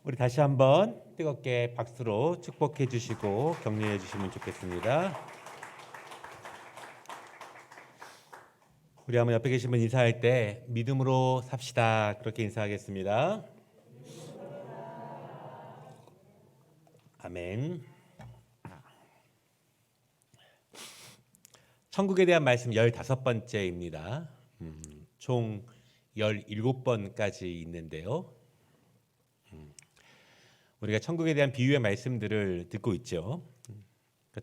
우리 다시 한번 뜨겁게 박수로 축복해 주시고 격려해 주시면 좋겠습니다. 우리 한번 옆에 계신 분 인사할 때 믿음으로 삽시다 그렇게 인사하겠습니다. 아멘. 천국에 대한 말씀 15번째입니다. 총 17번까지 있는데요. 우리가 천국에 대한 비유의 말씀들을 듣고 있죠.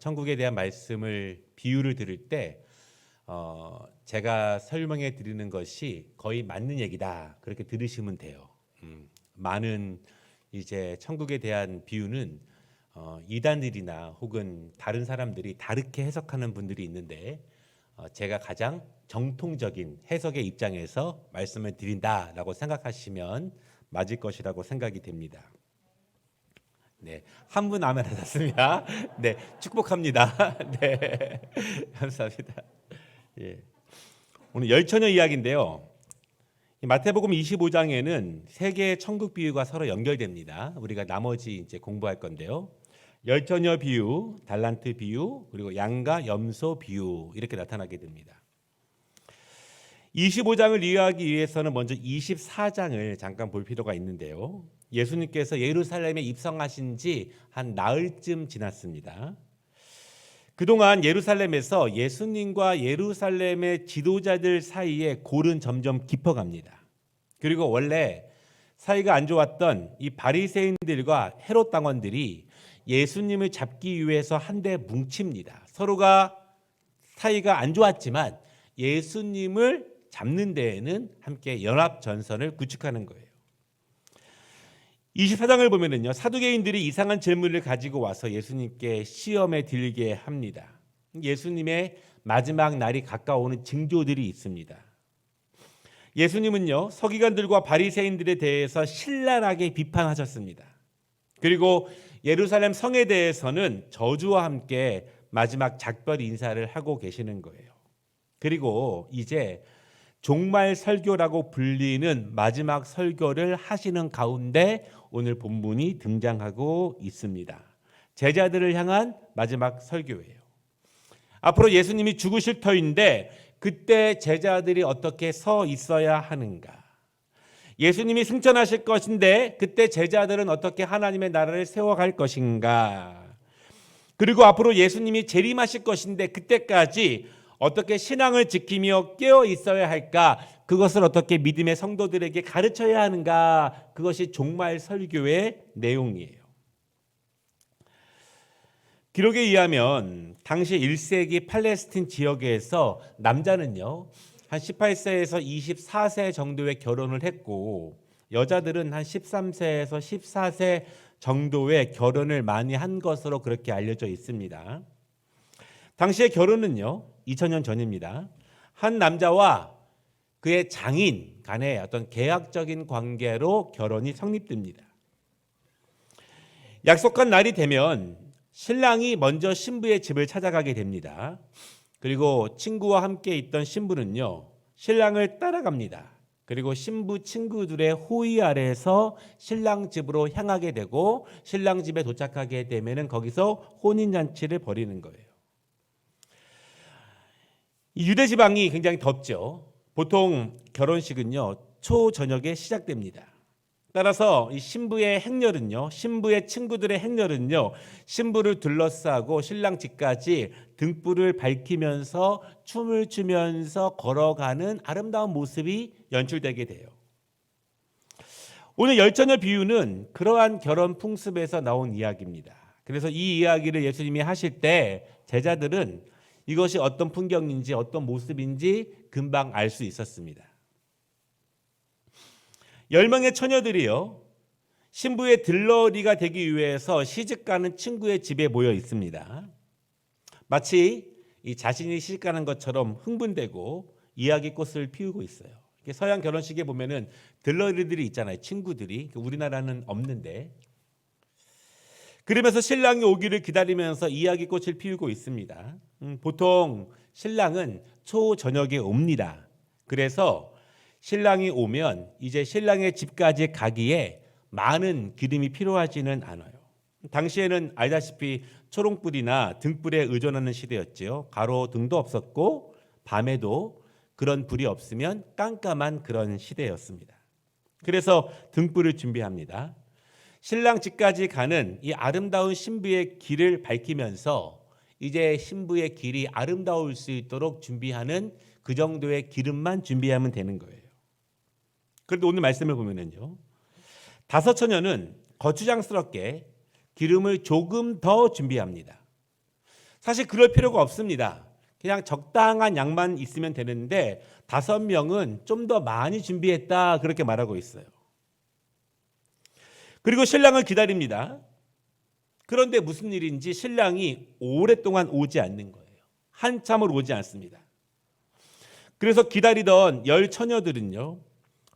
천국에 대한 말씀을 비유를 들을 때 제가 설명해 드리는 것이 거의 맞는 얘기다 그렇게 들으시면 돼요. 많은 이제 천국에 대한 비유는 이단들이나 혹은 다른 사람들이 다르게 해석하는 분들이 있는데 제가 가장 정통적인 해석의 입장에서 말씀을 드린다라고 생각하시면 맞을 것이라고 생각이 됩니다. 네, 한 분 아멘 하셨습니다. 네, 축복합니다. 네, 감사합니다. 예, 오늘 열처녀 이야기인데요. 마태복음 25장에는 세 개의 천국 비유가 서로 연결됩니다. 우리가 나머지 이제 공부할 건데요. 열처녀 비유, 달란트 비유, 그리고 양과 염소 비유 이렇게 나타나게 됩니다. 25장을 이해하기 위해서는 먼저 24장을 잠깐 볼 필요가 있는데요. 예수님께서 예루살렘에 입성하신 지 한 나흘쯤 지났습니다. 그동안 예루살렘에서 예수님과 예루살렘의 지도자들 사이에 골은 점점 깊어갑니다. 그리고 원래 사이가 안 좋았던 이 바리새인들과 헤롯 당원들이 예수님을 잡기 위해서 한데 뭉칩니다. 서로가 사이가 안 좋았지만 예수님을 잡는 데에는 함께 연합 전선을 구축하는 거예요. 24장을 보면은요, 사두개인들이 이상한 질문을 가지고 와서 예수님께 시험에 들게 합니다. 예수님의 마지막 날이 가까워오는 징조들이 있습니다. 예수님은요, 서기관들과 바리새인들에 대해서 신랄하게 비판하셨습니다. 그리고 예루살렘 성에 대해서는 저주와 함께 마지막 작별 인사를 하고 계시는 거예요. 그리고 이제 종말 설교라고 불리는 마지막 설교를 하시는 가운데 오늘 본문이 등장하고 있습니다. 제자들을 향한 마지막 설교예요. 앞으로 예수님이 죽으실 터인데 그때 제자들이 어떻게 서 있어야 하는가? 예수님이 승천하실 것인데 그때 제자들은 어떻게 하나님의 나라를 세워갈 것인가? 그리고 앞으로 예수님이 재림하실 것인데 그때까지 어떻게 신앙을 지키며 깨어 있어야 할까? 그것을 어떻게 믿음의 성도들에게 가르쳐야 하는가? 그것이 종말 설교의 내용이에요. 기록에 의하면 당시 1세기 팔레스틴 지역에서 남자는요, 한 18세에서 24세 정도의 결혼을 했고 여자들은 한 13세에서 14세 정도의 결혼을 많이 한 것으로 그렇게 알려져 있습니다. 당시의 결혼은요, 2000년 전입니다. 한 남자와 그의 장인 간의 어떤 계약적인 관계로 결혼이 성립됩니다. 약속한 날이 되면 신랑이 먼저 신부의 집을 찾아가게 됩니다. 그리고 친구와 함께 있던 신부는요, 신랑을 따라갑니다. 그리고 신부 친구들의 호의 아래에서 신랑 집으로 향하게 되고 신랑 집에 도착하게 되면은 거기서 혼인잔치를 벌이는 거예요. 유대 지방이 굉장히 덥죠. 보통 결혼식은요, 초저녁에 시작됩니다. 따라서 이 신부의 행렬은요, 신부의 친구들의 행렬은요, 신부를 둘러싸고 신랑 집까지 등불을 밝히면서 춤을 추면서 걸어가는 아름다운 모습이 연출되게 돼요. 오늘 열처녀 비유는 그러한 결혼 풍습에서 나온 이야기입니다. 그래서 이 이야기를 예수님이 하실 때 제자들은 이것이 어떤 풍경인지 어떤 모습인지 금방 알 수 있었습니다. 10명의 처녀들이요, 신부의 들러리가 되기 위해서 시집가는 친구의 집에 모여 있습니다. 마치 이 자신이 시집가는 것처럼 흥분되고 이야기꽃을 피우고 있어요. 서양 결혼식에 보면은 들러리들이 있잖아요. 친구들이. 우리나라는 없는데. 그러면서 신랑이 오기를 기다리면서 이야기꽃을 피우고 있습니다. 보통 신랑은 초저녁에 옵니다. 그래서 신랑이 오면 이제 신랑의 집까지 가기에 많은 기름이 필요하지는 않아요. 당시에는 알다시피 초롱불이나 등불에 의존하는 시대였지요. 가로등도 없었고 밤에도 그런 불이 없으면 깜깜한 그런 시대였습니다. 그래서 등불을 준비합니다. 신랑 집까지 가는 이 아름다운 신부의 길을 밝히면서 이제 신부의 길이 아름다울 수 있도록 준비하는 그 정도의 기름만 준비하면 되는 거예요. 그런데 오늘 말씀을 보면은요, 다섯 처녀는 거추장스럽게 기름을 조금 더 준비합니다. 사실 그럴 필요가 없습니다. 그냥 적당한 양만 있으면 되는데 5명은 좀 더 많이 준비했다 그렇게 말하고 있어요. 그리고 신랑을 기다립니다. 그런데 무슨 일인지 신랑이 오랫동안 오지 않는 거예요. 한참을 오지 않습니다. 그래서 기다리던 10 처녀들은요,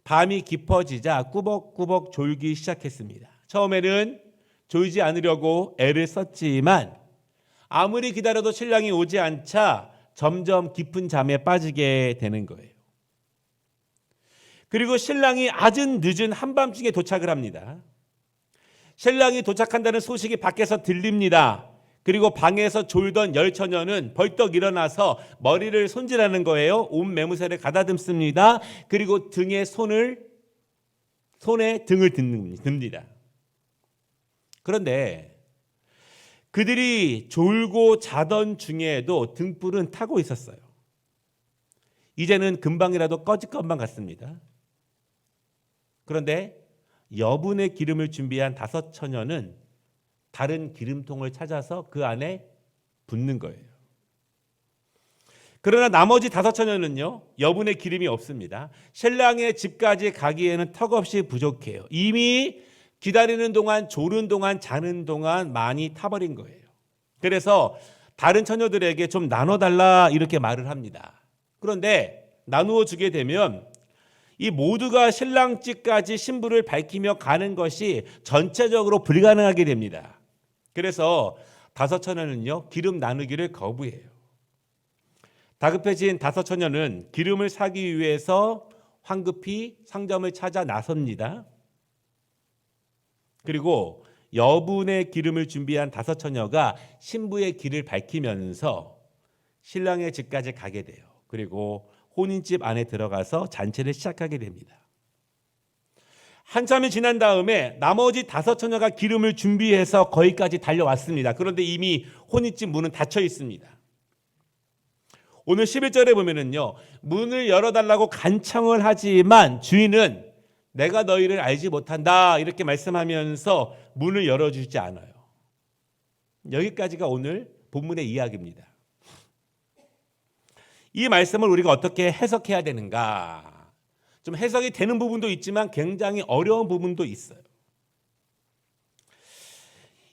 밤이 깊어지자 꾸벅꾸벅 졸기 시작했습니다. 처음에는 졸지 않으려고 애를 썼지만 아무리 기다려도 신랑이 오지 않자 점점 깊은 잠에 빠지게 되는 거예요. 그리고 신랑이 아주 늦은 한밤중에 도착을 합니다. 신랑이 도착한다는 소식이 밖에서 들립니다. 그리고 방에서 졸던 10 처녀는 벌떡 일어나서 머리를 손질하는 거예요. 온 매무새를 가다듬습니다. 그리고 손에 등을 듭니다. 그런데 그들이 졸고 자던 중에도 등불은 타고 있었어요. 이제는 금방이라도 꺼질 것만 같습니다. 그런데 여분의 기름을 준비한 5 처녀는 다른 기름통을 찾아서 그 안에 붓는 거예요. 그러나 나머지 5 처녀는요, 여분의 기름이 없습니다. 신랑의 집까지 가기에는 턱없이 부족해요. 이미 기다리는 동안, 조른 동안, 자는 동안 많이 타버린 거예요. 그래서 다른 처녀들에게 좀 나눠달라 이렇게 말을 합니다. 그런데 나누어 주게 되면 이 모두가 신랑 집까지 신부를 밝히며 가는 것이 전체적으로 불가능하게 됩니다. 그래서 5 처녀는요, 기름 나누기를 거부해요. 다급해진 5 처녀는 기름을 사기 위해서 황급히 상점을 찾아 나섭니다. 그리고 여분의 기름을 준비한 5 처녀가 신부의 길을 밝히면서 신랑의 집까지 가게 돼요. 그리고 혼인집 안에 들어가서 잔치를 시작하게 됩니다. 한참이 지난 다음에 나머지 5 처녀가 기름을 준비해서 거기까지 달려왔습니다. 그런데 이미 혼인집 문은 닫혀 있습니다. 오늘 11절에 보면은요, 문을 열어달라고 간청을 하지만 주인은 내가 너희를 알지 못한다 이렇게 말씀하면서 문을 열어주지 않아요. 여기까지가 오늘 본문의 이야기입니다. 이 말씀을 우리가 어떻게 해석해야 되는가? 좀 해석이 되는 부분도 있지만 굉장히 어려운 부분도 있어요.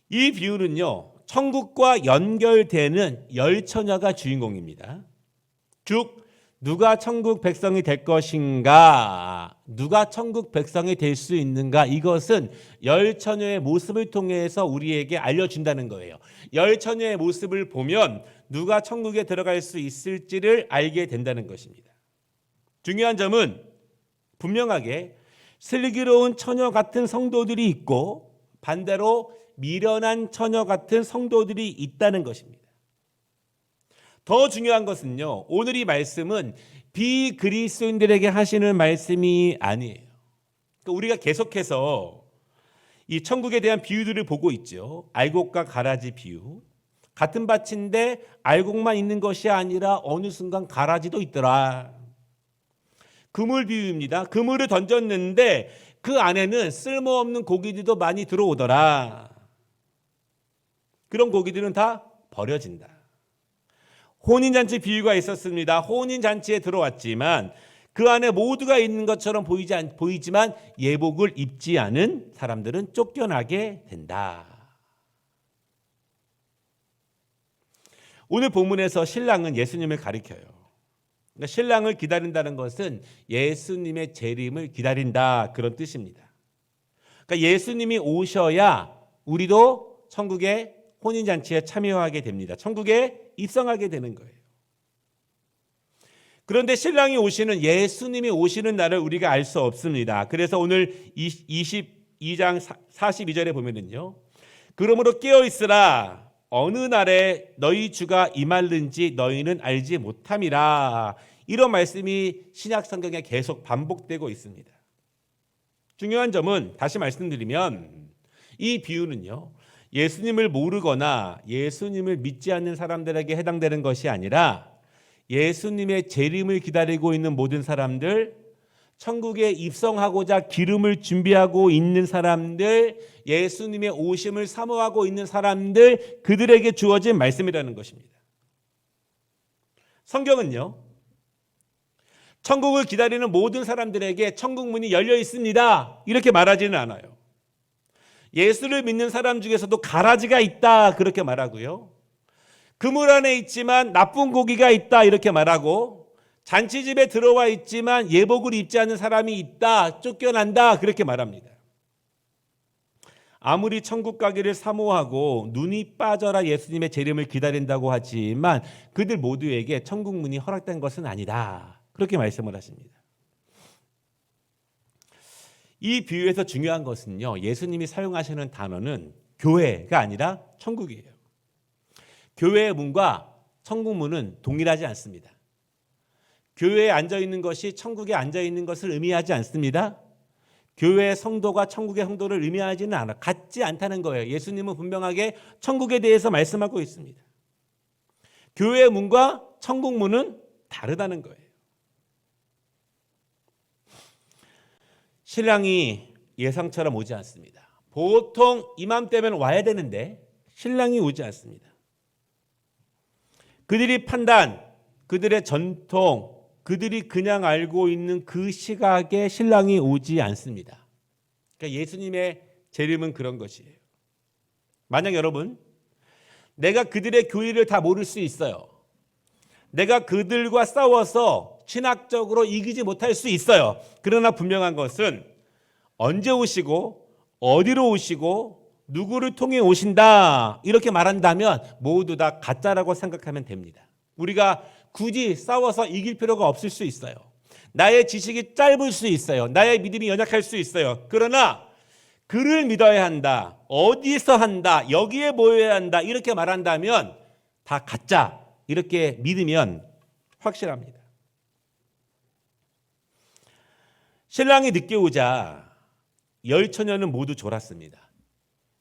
이 비유는요, 천국과 연결되는 10 처녀가 주인공입니다. 즉 누가 천국 백성이 될 것인가, 누가 천국 백성이 될 수 있는가, 이것은 10 처녀의 모습을 통해서 우리에게 알려준다는 거예요. 10 처녀의 모습을 보면 누가 천국에 들어갈 수 있을지를 알게 된다는 것입니다. 중요한 점은 분명하게 슬기로운 처녀 같은 성도들이 있고 반대로 미련한 처녀 같은 성도들이 있다는 것입니다. 더 중요한 것은요, 오늘 이 말씀은 비그리스도인들에게 하시는 말씀이 아니에요. 그러니까 우리가 계속해서 이 천국에 대한 비유들을 보고 있죠. 알곡과 가라지 비유. 같은 밭인데 알곡만 있는 것이 아니라 어느 순간 가라지도 있더라. 그물 비유입니다. 그물을 던졌는데 그 안에는 쓸모없는 고기들도 많이 들어오더라. 그런 고기들은 다 버려진다. 혼인잔치 비유가 있었습니다. 혼인잔치에 들어왔지만 그 안에 모두가 있는 것처럼 보이지만 예복을 입지 않은 사람들은 쫓겨나게 된다. 오늘 본문에서 신랑은 예수님을 가리켜요. 그러니까 신랑을 기다린다는 것은 예수님의 재림을 기다린다, 그런 뜻입니다. 그러니까 예수님이 오셔야 우리도 천국의 혼인잔치에 참여하게 됩니다. 천국에 입성하게 되는 거예요. 그런데 신랑이 오시는, 예수님이 오시는 날을 우리가 알 수 없습니다. 그래서 오늘 22장 42절에 보면은요. 그러므로 깨어 있으라. 어느 날에 너희 주가 임할는지 너희는 알지 못함이라. 이런 말씀이 신약 성경에 계속 반복되고 있습니다. 중요한 점은 다시 말씀드리면 이 비유는요. 예수님을 모르거나 예수님을 믿지 않는 사람들에게 해당되는 것이 아니라 예수님의 재림을 기다리고 있는 모든 사람들, 천국에 입성하고자 기름을 준비하고 있는 사람들, 예수님의 오심을 사모하고 있는 사람들, 그들에게 주어진 말씀이라는 것입니다. 성경은요, 천국을 기다리는 모든 사람들에게 천국 문이 열려 있습니다, 이렇게 말하지는 않아요. 예수를 믿는 사람 중에서도 가라지가 있다, 그렇게 말하고요. 그물 안에 있지만 나쁜 고기가 있다, 이렇게 말하고, 잔치집에 들어와 있지만 예복을 입지 않는 사람이 있다, 쫓겨난다, 그렇게 말합니다. 아무리 천국 가기를 사모하고 눈이 빠져라 예수님의 재림을 기다린다고 하지만 그들 모두에게 천국 문이 허락된 것은 아니다, 그렇게 말씀을 하십니다. 이 비유에서 중요한 것은요, 예수님이 사용하시는 단어는 교회가 아니라 천국이에요. 교회의 문과 천국 문은 동일하지 않습니다. 교회에 앉아있는 것이 천국에 앉아있는 것을 의미하지 않습니다. 교회의 성도가 천국의 성도를 의미하지는 않아, 같지 않다는 거예요. 예수님은 분명하게 천국에 대해서 말씀하고 있습니다. 교회의 문과 천국 문은 다르다는 거예요. 신랑이 예상처럼 오지 않습니다. 보통 이맘때면 와야 되는데 신랑이 오지 않습니다. 그들이 판단, 그들의 전통, 그들이 그냥 알고 있는 그 시각에 신랑이 오지 않습니다. 그러니까 예수님의 재림은 그런 것이에요. 만약 여러분, 내가 그들의 교리를 다 모를 수 있어요. 내가 그들과 싸워서 신학적으로 이기지 못할 수 있어요. 그러나 분명한 것은 언제 오시고 어디로 오시고 누구를 통해 오신다, 이렇게 말한다면 모두 다 가짜라고 생각하면 됩니다. 우리가 굳이 싸워서 이길 필요가 없을 수 있어요. 나의 지식이 짧을 수 있어요. 나의 믿음이 연약할 수 있어요. 그러나 그를 믿어야 한다, 어디서 한다, 여기에 모여야 한다, 이렇게 말한다면 다 가짜, 이렇게 믿으면 확실합니다. 신랑이 늦게 오자 열 처녀는 모두 졸았습니다.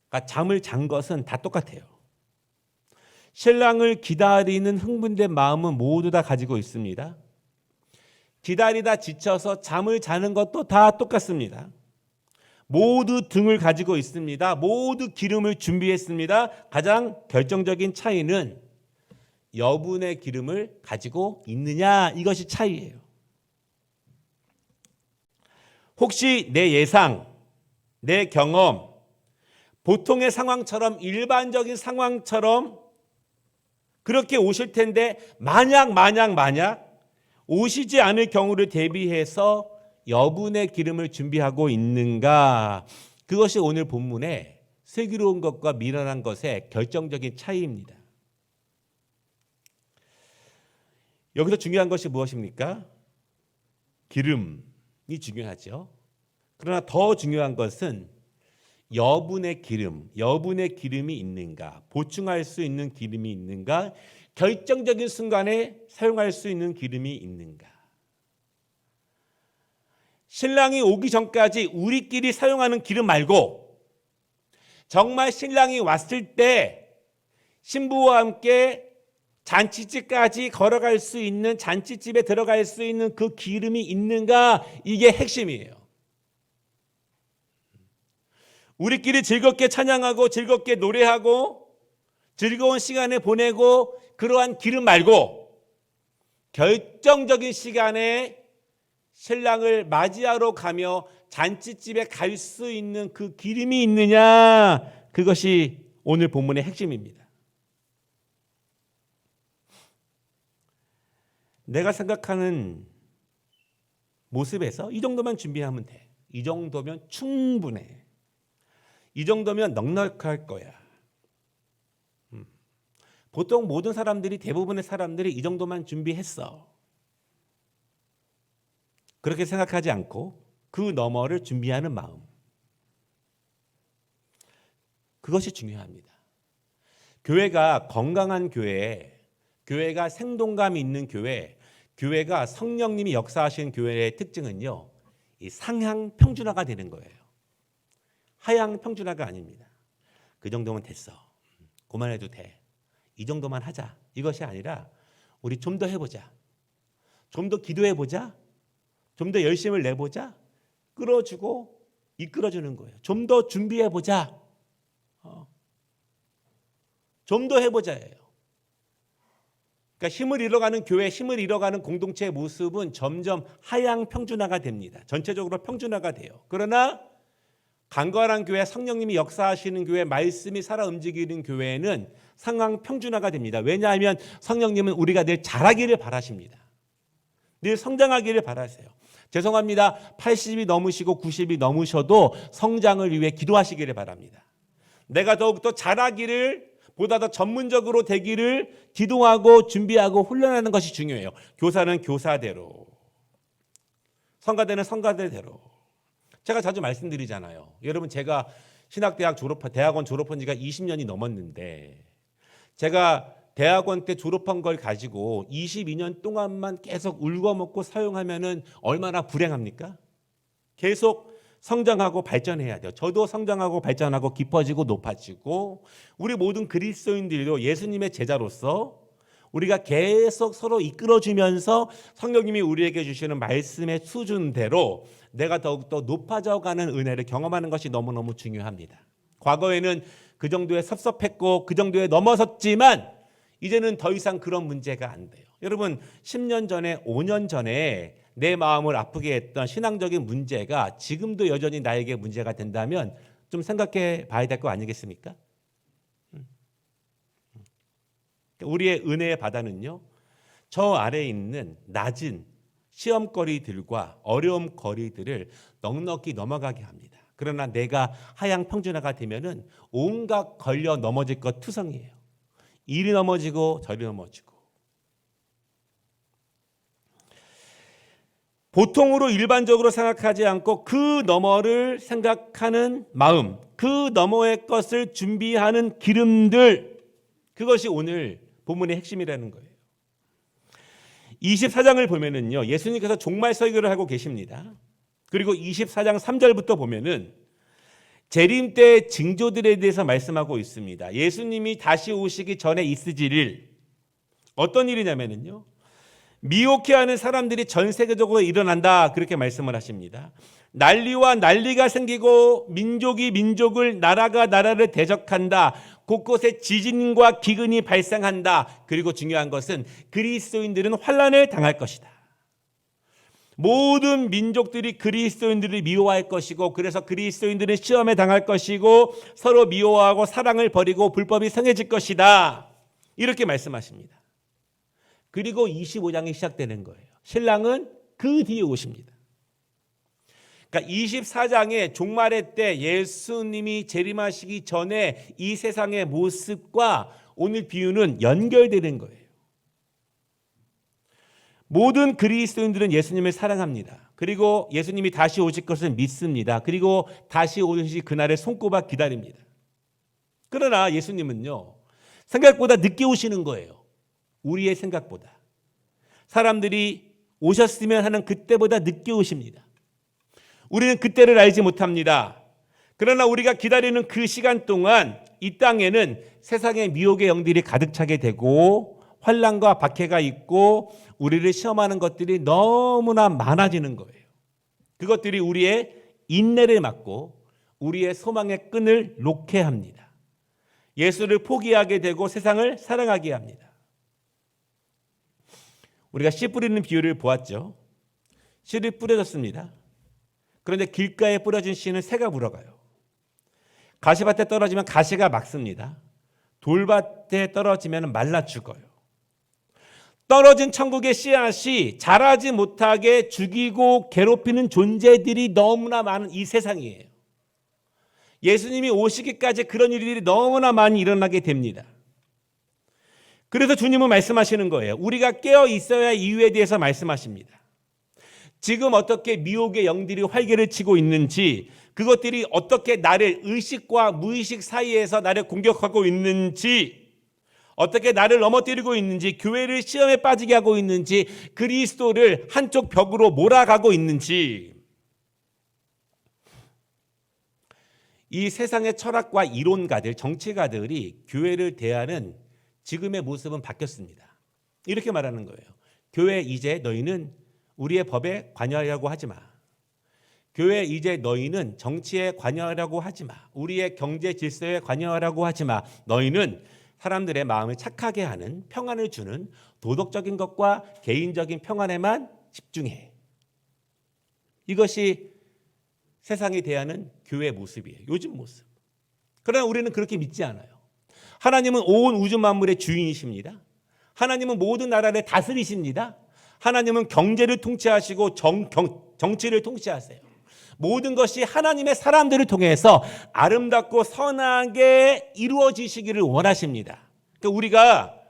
그러니까 잠을 잔 것은 다 똑같아요. 신랑을 기다리는 흥분된 마음은 모두 다 가지고 있습니다. 기다리다 지쳐서 잠을 자는 것도 다 똑같습니다. 모두 등을 가지고 있습니다. 모두 기름을 준비했습니다. 가장 결정적인 차이는 여분의 기름을 가지고 있느냐, 이것이 차이예요. 혹시 내 예상, 내 경험, 보통의 상황처럼, 일반적인 상황처럼 그렇게 오실 텐데 만약 오시지 않을 경우를 대비해서 여분의 기름을 준비하고 있는가, 그것이 오늘 본문의 슬기로운 것과 미련한 것의 결정적인 차이입니다. 여기서 중요한 것이 무엇입니까? 기름이 중요하죠. 그러나 더 중요한 것은 여분의 기름이 있는가, 보충할 수 있는 기름이 있는가, 결정적인 순간에 사용할 수 있는 기름이 있는가. 신랑이 오기 전까지 우리끼리 사용하는 기름 말고 정말 신랑이 왔을 때 신부와 함께 잔치집까지 걸어갈 수 있는, 잔치집에 들어갈 수 있는 그 기름이 있는가, 이게 핵심이에요. 우리끼리 즐겁게 찬양하고 즐겁게 노래하고 즐거운 시간을 보내고 그러한 기름 말고 결정적인 시간에 신랑을 맞이하러 가며 잔치집에 갈 수 있는 그 기름이 있느냐, 그것이 오늘 본문의 핵심입니다. 내가 생각하는 모습에서 이 정도만 준비하면 돼. 이 정도면 충분해. 이 정도면 넉넉할 거야. 보통 모든 사람들이, 대부분의 사람들이 이 정도만 준비했어. 그렇게 생각하지 않고 그 너머를 준비하는 마음. 그것이 중요합니다. 교회가 건강한 교회, 교회가 생동감 있는 교회, 교회가 성령님이 역사하시는 교회의 특징은요, 이 상향 평준화가 되는 거예요. 하향 평준화가 아닙니다. 그 정도면 됐어. 그만해도 돼. 이 정도만 하자. 이것이 아니라 우리 좀 더 해보자. 좀 더 기도해보자. 좀 더 열심을 내보자. 끌어주고 이끌어주는 거예요. 좀 더 준비해보자. 좀 더 해보자예요. 그러니까 힘을 잃어가는 교회, 힘을 잃어가는 공동체의 모습은 점점 하향 평준화가 됩니다. 전체적으로 평준화가 돼요. 그러나 강건한 교회, 성령님이 역사하시는 교회, 말씀이 살아 움직이는 교회는 상황 평준화가 됩니다. 왜냐하면 성령님은 우리가 늘 자라기를 바라십니다. 늘 성장하기를 바라세요. 죄송합니다. 80이 넘으시고 90이 넘으셔도 성장을 위해 기도하시기를 바랍니다. 내가 더욱더 자라기를, 보다 더 전문적으로 되기를 기도하고 준비하고 훈련하는 것이 중요해요. 교사는 교사대로, 성가대는 성가대대로. 제가 자주 말씀드리잖아요. 여러분, 제가 대학원 졸업한 지가 20년이 넘었는데, 제가 대학원 때 졸업한 걸 가지고 22년 동안만 계속 울고먹고 사용하면은 얼마나 불행합니까? 계속 성장하고 발전해야 돼요. 저도 성장하고 발전하고 깊어지고 높아지고, 우리 모든 그리스도인들도 예수님의 제자로서 우리가 계속 서로 이끌어주면서 성령님이 우리에게 주시는 말씀의 수준대로 내가 더욱더 높아져가는 은혜를 경험하는 것이 너무너무 중요합니다. 과거에는 그 정도에 섭섭했고 그 정도에 넘어섰지만 이제는 더 이상 그런 문제가 안 돼요. 여러분, 10년 전에, 5년 전에 내 마음을 아프게 했던 신앙적인 문제가 지금도 여전히 나에게 문제가 된다면 좀 생각해 봐야 될 거 아니겠습니까? 우리의 은혜의 바다는요, 저 아래에 있는 낮은 시험거리들과 어려움 거리들을 넉넉히 넘어가게 합니다. 그러나 내가 하향 평준화가 되면은 온갖 걸려 넘어질 것 투성이에요. 이리 넘어지고 저리 넘어지고. 보통으로 일반적으로 생각하지 않고 그 너머를 생각하는 마음, 그 너머의 것을 준비하는 기름들, 그것이 오늘 본문의 핵심이라는 거예요. 24장을 보면은요, 예수님께서 종말 설교를 하고 계십니다. 그리고 24장 3절부터 보면은 재림 때의 징조들에 대해서 말씀하고 있습니다. 예수님이 다시 오시기 전에 있으실 일, 어떤 일이냐면요, 미혹해하는 사람들이 전 세계적으로 일어난다, 그렇게 말씀을 하십니다. 난리와 난리가 생기고 민족이 민족을, 나라가 나라를 대적한다. 곳곳에 지진과 기근이 발생한다. 그리고 중요한 것은 그리스도인들은 환난을 당할 것이다. 모든 민족들이 그리스도인들을 미워할 것이고, 그래서 그리스도인들은 시험에 당할 것이고, 서로 미워하고 사랑을 버리고 불법이 성해질 것이다. 이렇게 말씀하십니다. 그리고 25장이 시작되는 거예요. 신랑은 그 뒤에 오십니다. 그러니까 24장의 종말의 때 예수님이 재림하시기 전에 이 세상의 모습과 오늘 비유는 연결되는 거예요. 모든 그리스도인들은 예수님을 사랑합니다. 그리고 예수님이 다시 오실 것을 믿습니다. 그리고 다시 오실 그날을 손꼽아 기다립니다. 그러나 예수님은요, 생각보다 늦게 오시는 거예요. 우리의 생각보다. 사람들이 오셨으면 하는 그때보다 늦게 오십니다. 우리는 그때를 알지 못합니다. 그러나 우리가 기다리는 그 시간 동안 이 땅에는 세상의 미혹의 영들이 가득 차게 되고 환난과 박해가 있고 우리를 시험하는 것들이 너무나 많아지는 거예요. 그것들이 우리의 인내를 막고 우리의 소망의 끈을 놓게 합니다. 예수를 포기하게 되고 세상을 사랑하게 합니다. 우리가 씨 뿌리는 비유를 보았죠. 씨를 뿌려졌습니다. 그런데 길가에 뿌려진 씨는 새가 물어가요. 가시밭에 떨어지면 가시가 막습니다. 돌밭에 떨어지면 말라 죽어요. 떨어진 천국의 씨앗이 자라지 못하게 죽이고 괴롭히는 존재들이 너무나 많은 이 세상이에요. 예수님이 오시기까지 그런 일들이 너무나 많이 일어나게 됩니다. 그래서 주님은 말씀하시는 거예요. 우리가 깨어 있어야 할 이유에 대해서 말씀하십니다. 지금 어떻게 미혹의 영들이 활개를 치고 있는지, 그것들이 어떻게 나를 의식과 무의식 사이에서 나를 공격하고 있는지, 어떻게 나를 넘어뜨리고 있는지, 교회를 시험에 빠지게 하고 있는지, 그리스도를 한쪽 벽으로 몰아가고 있는지, 이 세상의 철학과 이론가들, 정치가들이 교회를 대하는 지금의 모습은 바뀌었습니다. 이렇게 말하는 거예요. 교회 이제 너희는 우리의 법에 관여하려고 하지 마. 교회 이제 너희는 정치에 관여하려고 하지 마. 우리의 경제 질서에 관여하려고 하지 마. 너희는 사람들의 마음을 착하게 하는, 평안을 주는 도덕적인 것과 개인적인 평안에만 집중해. 이것이 세상에 대하는 교회의 모습이에요. 요즘 모습. 그러나 우리는 그렇게 믿지 않아요. 하나님은 온 우주 만물의 주인이십니다. 하나님은 모든 나라를 다스리십니다. 하나님은 경제를 통치하시고 정치를 통치하세요. 모든 것이 하나님의 사람들을 통해서 아름답고 선하게 이루어지시기를 원하십니다. 그러니까 우리가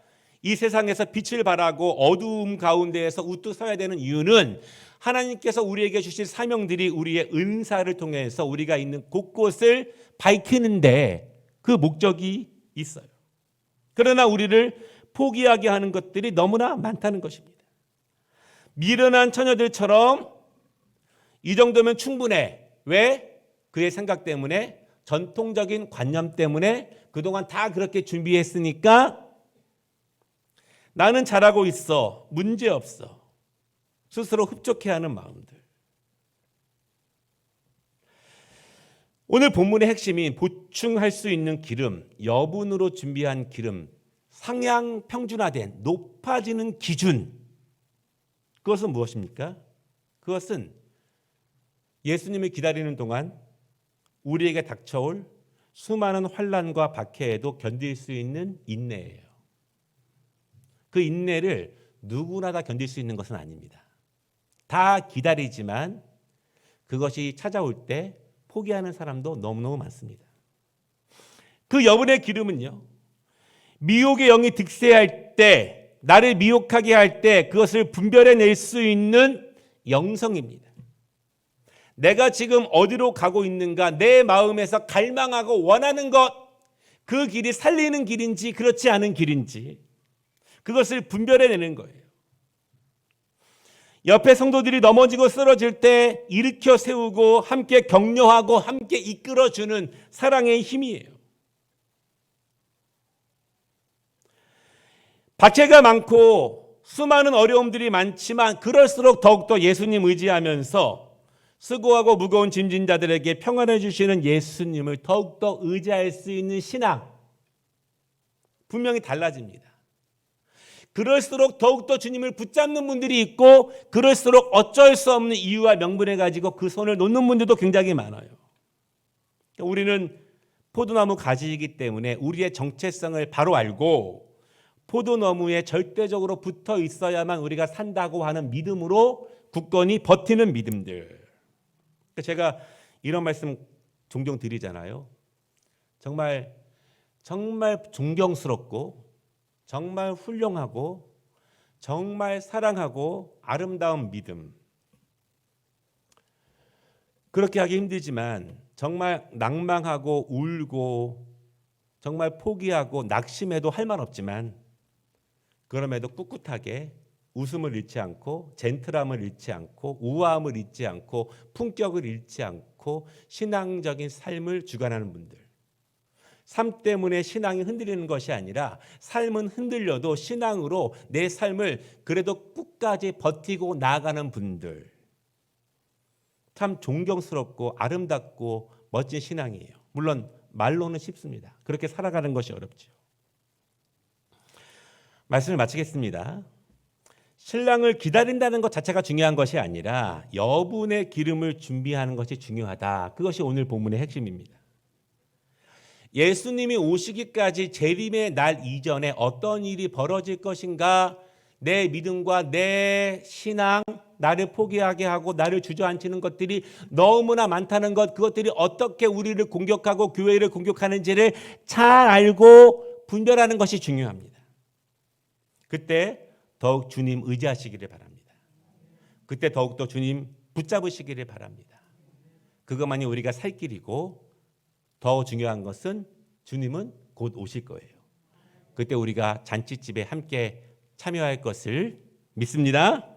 이 세상에서 빛을 발하고 어두움 가운데에서 우뚝 서야 되는 이유는 하나님께서 우리에게 주실 사명들이 우리의 은사를 통해서 우리가 있는 곳곳을 밝히는데 그 목적이 있어요. 그러나 우리를 포기하게 하는 것들이 너무나 많다는 것입니다. 미련한 처녀들처럼 이 정도면 충분해. 왜? 그의 생각 때문에, 전통적인 관념 때문에 그동안 다 그렇게 준비했으니까 나는 잘하고 있어. 문제없어. 스스로 흡족해하는 마음들. 오늘 본문의 핵심인 보충할 수 있는 기름, 여분으로 준비한 기름, 상향 평준화된 높아지는 기준. 그것은 무엇입니까? 그것은 예수님을 기다리는 동안 우리에게 닥쳐올 수많은 환난과 박해에도 견딜 수 있는 인내예요. 그 인내를 누구나 다 견딜 수 있는 것은 아닙니다. 다 기다리지만 그것이 찾아올 때 포기하는 사람도 너무너무 많습니다. 그 여분의 기름은요, 미혹의 영이 득세할 때, 나를 미혹하게 할 때 그것을 분별해낼 수 있는 영성입니다. 내가 지금 어디로 가고 있는가, 내 마음에서 갈망하고 원하는 것, 그 길이 살리는 길인지 그렇지 않은 길인지 그것을 분별해내는 거예요. 옆에 성도들이 넘어지고 쓰러질 때 일으켜 세우고 함께 격려하고 함께 이끌어주는 사랑의 힘이에요. 박해가 많고 수많은 어려움들이 많지만 그럴수록 더욱더 예수님 의지하면서 수고하고 무거운 짐진 자들에게 평안을 주시는 예수님을 더욱더 의지할 수 있는 신앙, 분명히 달라집니다. 그럴수록 더욱더 주님을 붙잡는 분들이 있고, 그럴수록 어쩔 수 없는 이유와 명분을 가지고 그 손을 놓는 분들도 굉장히 많아요. 우리는 포도나무 가지이기 때문에 우리의 정체성을 바로 알고 포도나무에 절대적으로 붙어 있어야만 우리가 산다고 하는 믿음으로 굳건히 버티는 믿음들. 제가 이런 말씀 종종 드리잖아요. 정말 존경스럽고 정말 훌륭하고 정말 사랑하고 아름다운 믿음. 그렇게 하기 힘들지만 정말 낭망하고 울고 정말 포기하고 낙심해도 할 말 없지만 그럼에도 꿋꿋하게 웃음을 잃지 않고 젠틀함을 잃지 않고 우아함을 잃지 않고 품격을 잃지 않고 신앙적인 삶을 주관하는 분들. 삶 때문에 신앙이 흔들리는 것이 아니라 삶은 흔들려도 신앙으로 내 삶을 그래도 끝까지 버티고 나아가는 분들. 참 존경스럽고 아름답고 멋진 신앙이에요. 물론 말로는 쉽습니다. 그렇게 살아가는 것이 어렵죠. 말씀을 마치겠습니다. 신랑을 기다린다는 것 자체가 중요한 것이 아니라 여분의 기름을 준비하는 것이 중요하다. 그것이 오늘 본문의 핵심입니다. 예수님이 오시기까지 재림의 날 이전에 어떤 일이 벌어질 것인가, 내 믿음과 내 신앙, 나를 포기하게 하고 나를 주저앉히는 것들이 너무나 많다는 것, 그것들이 어떻게 우리를 공격하고 교회를 공격하는지를 잘 알고 분별하는 것이 중요합니다. 그때 더욱 주님 의지하시기를 바랍니다. 그때 더욱더 주님 붙잡으시기를 바랍니다. 그것만이 우리가 살 길이고 더 중요한 것은 주님은 곧 오실 거예요. 그때 우리가 잔치집에 함께 참여할 것을 믿습니다.